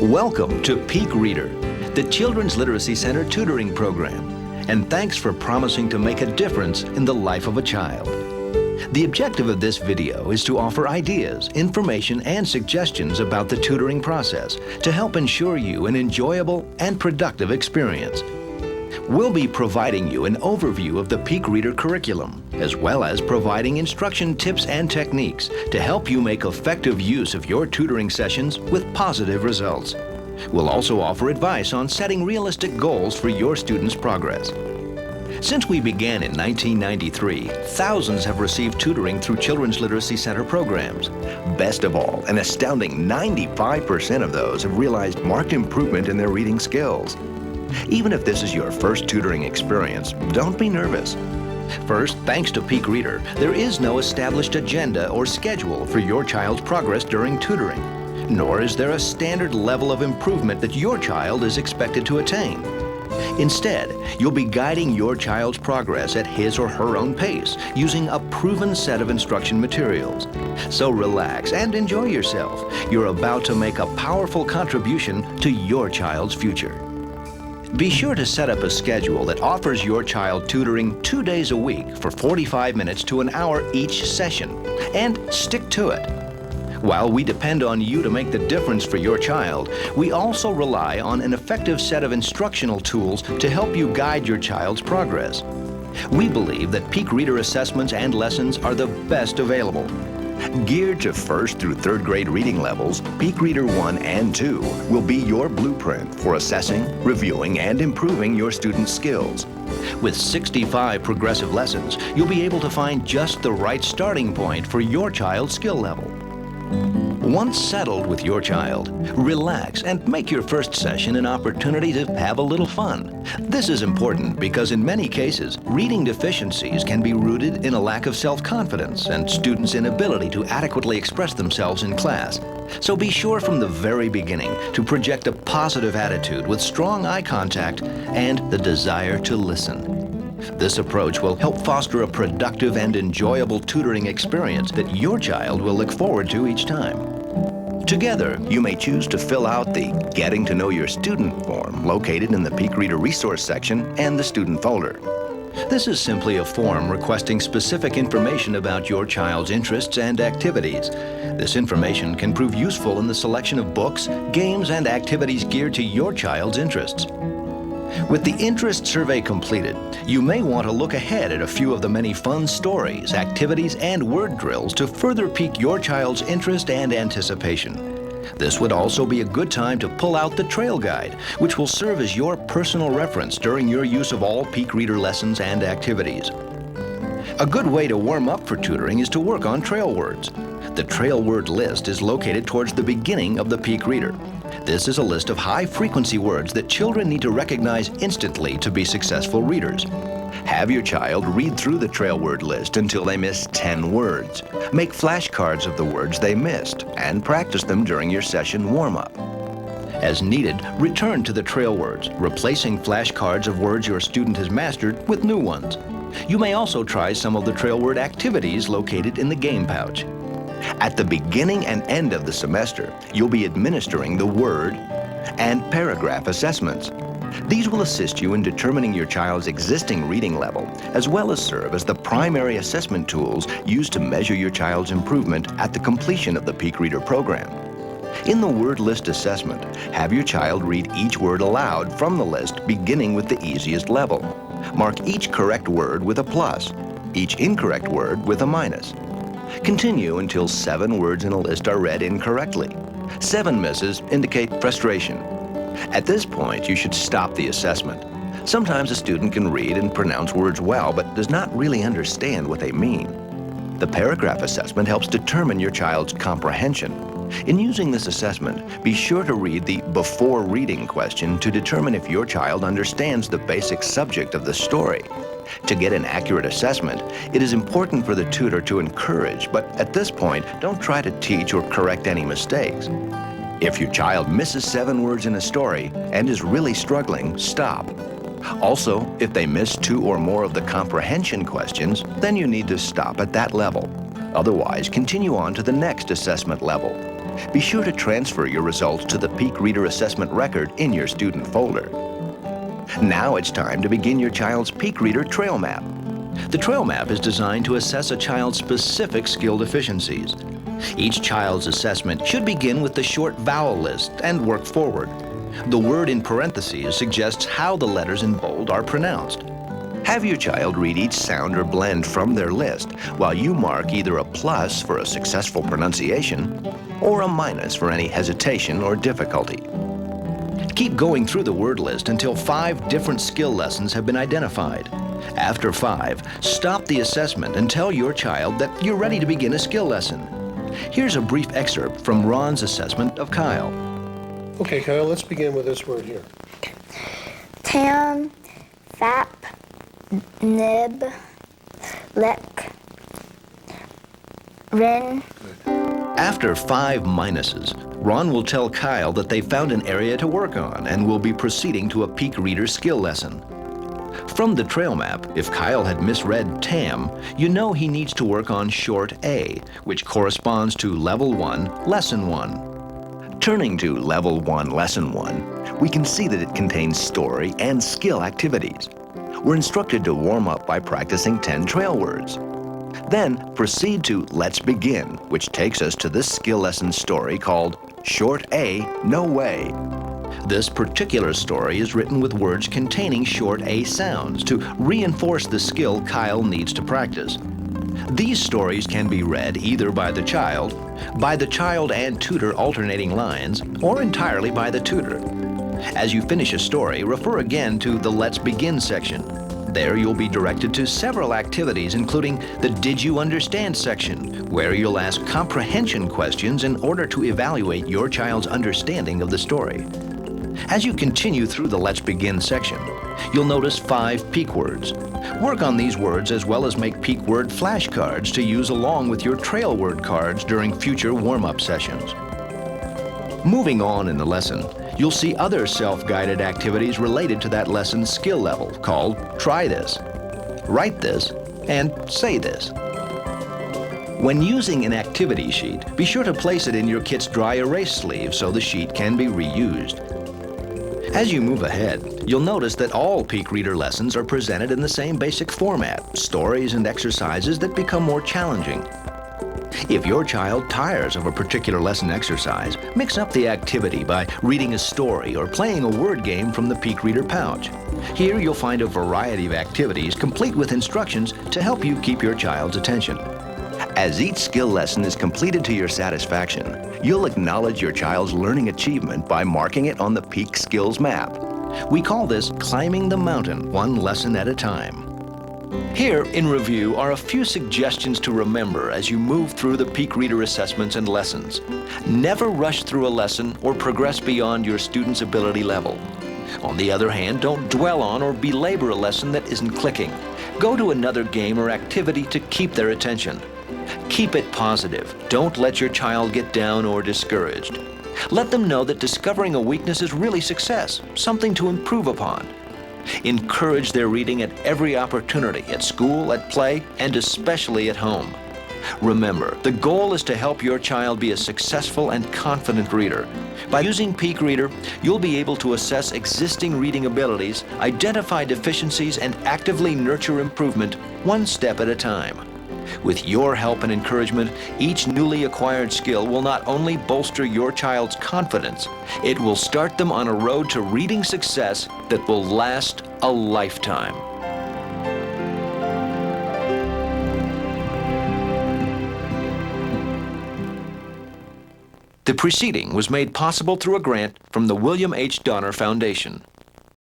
Welcome to Peak Reader, the Children's Literacy Center tutoring program, and thanks for promising to make a difference in the life of a child. The objective of this video is to offer ideas, information, and suggestions about the tutoring process to help ensure you an enjoyable and productive experience. We'll be providing you an overview of the Peak Reader curriculum, as well as providing instruction tips and techniques to help you make effective use of your tutoring sessions with positive results. We'll also offer advice on setting realistic goals for your students' progress. Since we began in 1993, thousands have received tutoring through Children's Literacy Center programs. Best of all, an astounding 95% of those have realized marked improvement in their reading skills. Even if this is your first tutoring experience, don't be nervous. First, thanks to Peak Reader, there is no established agenda or schedule for your child's progress during tutoring, nor is there a standard level of improvement that your child is expected to attain. Instead, you'll be guiding your child's progress at his or her own pace using a proven set of instruction materials. So relax and enjoy yourself. You're about to make a powerful contribution to your child's future. Be sure to set up a schedule that offers your child tutoring 2 days a week for 45 minutes to an hour each session, and stick to it. While we depend on you to make the difference for your child, we also rely on an effective set of instructional tools to help you guide your child's progress. We believe that Peak Reader assessments and lessons are the best available. Geared to 1st through 3rd grade reading levels, Peak Reader 1 and 2 will be your blueprint for assessing, reviewing, and improving your students' skills. With 65 progressive lessons, you'll be able to find just the right starting point for your child's skill level. Once settled with your child, relax and make your first session an opportunity to have a little fun. This is important because in many cases, reading deficiencies can be rooted in a lack of self-confidence and students' inability to adequately express themselves in class. So be sure from the very beginning to project a positive attitude with strong eye contact and the desire to listen. This approach will help foster a productive and enjoyable tutoring experience that your child will look forward to each time. Together, you may choose to fill out the Getting to Know Your Student form located in the Peak Reader Resource section and the Student folder. This is simply a form requesting specific information about your child's interests and activities. This information can prove useful in the selection of books, games, and activities geared to your child's interests. With the interest survey completed, you may want to look ahead at a few of the many fun stories, activities, and word drills to further pique your child's interest and anticipation. This would also be a good time to pull out the Trail Guide, which will serve as your personal reference during your use of all Peak Reader lessons and activities. A good way to warm up for tutoring is to work on trail words. The trail word list is located towards the beginning of the Peak Reader. This is a list of high-frequency words that children need to recognize instantly to be successful readers. Have your child read through the trail word list until they miss 10 words. Make flashcards of the words they missed and practice them during your session warm-up. As needed, return to the trail words, replacing flashcards of words your student has mastered with new ones. You may also try some of the trail word activities located in the game pouch. At the beginning and end of the semester, you'll be administering the word and paragraph assessments. These will assist you in determining your child's existing reading level, as well as serve as the primary assessment tools used to measure your child's improvement at the completion of the Peak Reader program. In the word list assessment, have your child read each word aloud from the list beginning with the easiest level. Mark each correct word with a plus, each incorrect word with a minus. Continue until 7 words in a list are read incorrectly. 7 misses indicate frustration. At this point, you should stop the assessment. Sometimes a student can read and pronounce words well, but does not really understand what they mean. The paragraph assessment helps determine your child's comprehension. In using this assessment, be sure to read the before reading question to determine if your child understands the basic subject of the story. To get an accurate assessment, it is important for the tutor to encourage, but at this point, don't try to teach or correct any mistakes. If your child misses 7 words in a story and is really struggling, stop. Also, if they miss 2 or more of the comprehension questions, then you need to stop at that level. Otherwise, continue on to the next assessment level. Be sure to transfer your results to the Peak Reader Assessment record in your student folder. Now it's time to begin your child's Peak Reader Trail Map. The Trail Map is designed to assess a child's specific skill deficiencies. Each child's assessment should begin with the short vowel list and work forward. The word in parentheses suggests how the letters in bold are pronounced. Have your child read each sound or blend from their list, while you mark either a plus for a successful pronunciation or a minus for any hesitation or difficulty. Keep going through the word list until 5 different skill lessons have been identified. After 5, stop the assessment and tell your child that you're ready to begin a skill lesson. Here's a brief excerpt from Ron's assessment of Kyle. Okay, Kyle, let's begin with this word here. Tam, fap, nib, lick, rin. After 5 minuses, Ron will tell Kyle that they found an area to work on and will be proceeding to a Peak Reader skill lesson. From the trail map, if Kyle had misread Tam, you know he needs to work on short A, which corresponds to Level 1, Lesson 1. Turning to Level 1, Lesson 1, we can see that it contains story and skill activities. We're instructed to warm up by practicing 10 trail words. Then proceed to Let's Begin, which takes us to this skill lesson story called Short A, No Way. This particular story is written with words containing short A sounds to reinforce the skill Kyle needs to practice. These stories can be read either by the child and tutor alternating lines, or entirely by the tutor. As you finish a story, refer again to the Let's Begin section. There you'll be directed to several activities, including the Did You Understand section, where you'll ask comprehension questions in order to evaluate your child's understanding of the story. As you continue through the Let's Begin section, you'll notice 5 peak words. Work on these words as well as make peak word flashcards to use along with your trail word cards during future warm-up sessions. Moving on in the lesson, you'll see other self-guided activities related to that lesson's skill level called Try This, Write This, and Say This. When using an activity sheet, be sure to place it in your kit's dry erase sleeve so the sheet can be reused. As you move ahead, you'll notice that all Peak Reader lessons are presented in the same basic format, stories and exercises that become more challenging. If your child tires of a particular lesson exercise, mix up the activity by reading a story or playing a word game from the Peak Reader pouch. Here you'll find a variety of activities complete with instructions to help you keep your child's attention. As each skill lesson is completed to your satisfaction, you'll acknowledge your child's learning achievement by marking it on the Peak Skills Map. We call this climbing the mountain, one lesson at a time. Here in review are a few suggestions to remember as you move through the Peak Reader assessments and lessons. Never rush through a lesson or progress beyond your student's ability level. On the other hand, don't dwell on or belabor a lesson that isn't clicking. Go to another game or activity to keep their attention. Keep it positive. Don't let your child get down or discouraged. Let them know that discovering a weakness is really success, something to improve upon. Encourage their reading at every opportunity, at school, at play, and especially at home. Remember, the goal is to help your child be a successful and confident reader. By using Peak Reader, you'll be able to assess existing reading abilities, identify deficiencies, and actively nurture improvement one step at a time. With your help and encouragement, each newly acquired skill will not only bolster your child's confidence, it will start them on a road to reading success that will last a lifetime. The proceeding was made possible through a grant from the William H. Donner Foundation.